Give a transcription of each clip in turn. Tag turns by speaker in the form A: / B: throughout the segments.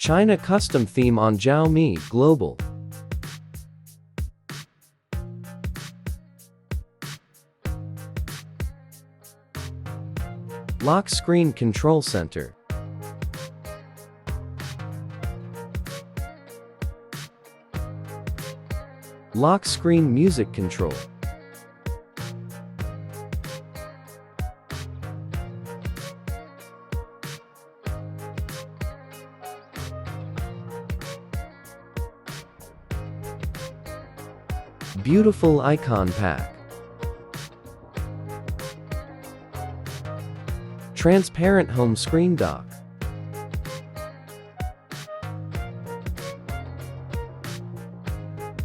A: China custom theme on Xiaomi Global. Lock screen control center. Lock screen music control. Beautiful icon pack. Transparent home screen dock.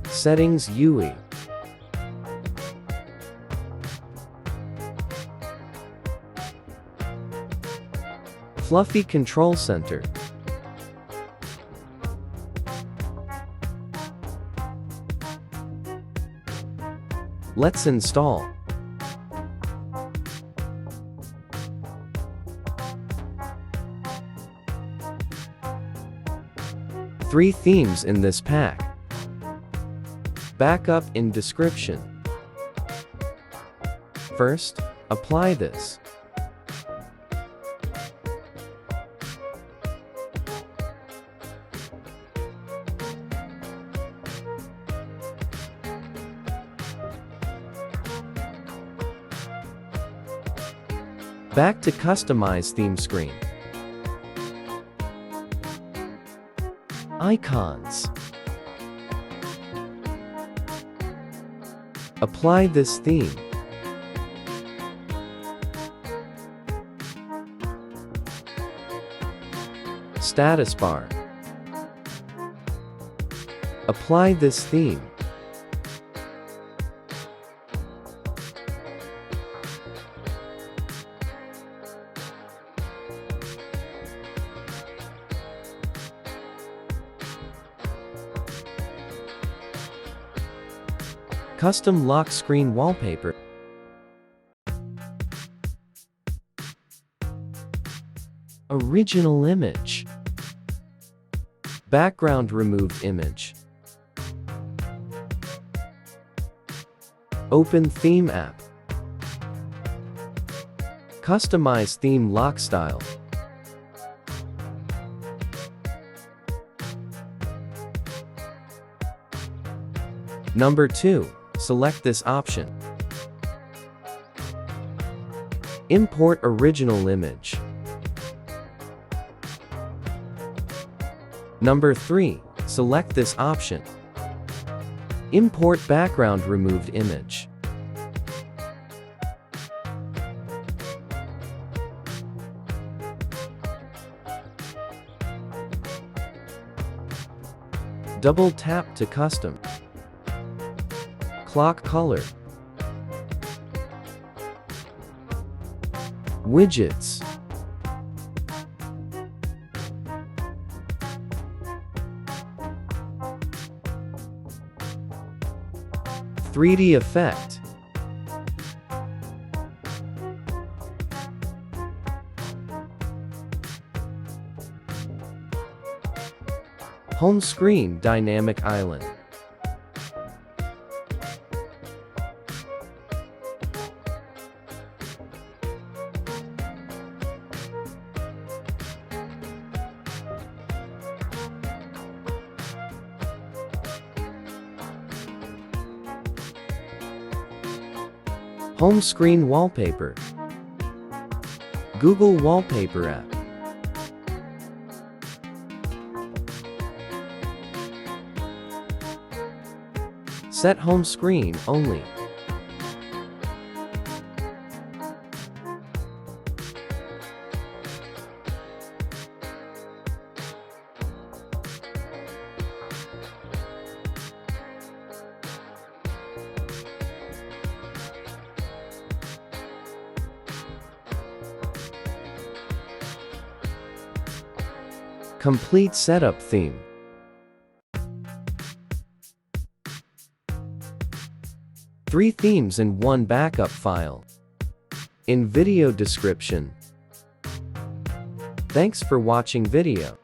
A: Settings UI. Fluffy control center. Let's install. Three themes in this pack. Backup in description. First, apply this. Back to customize theme screen. Icons. Apply this theme. Status bar. Apply this theme. Custom lock screen wallpaper. Original image. Background removed image. Open theme app. Customize theme lock style. Number 2. Select this option. Import original image. Number 3. Select this option. Import background removed image. Double tap to custom. Clock color. Widgets. (3D effect). Home screen dynamic island. Home screen wallpaper. Google Wallpaper app. Set home screen only. Complete setup theme. Three themes in one backup file. In video description. Thanks for watching video.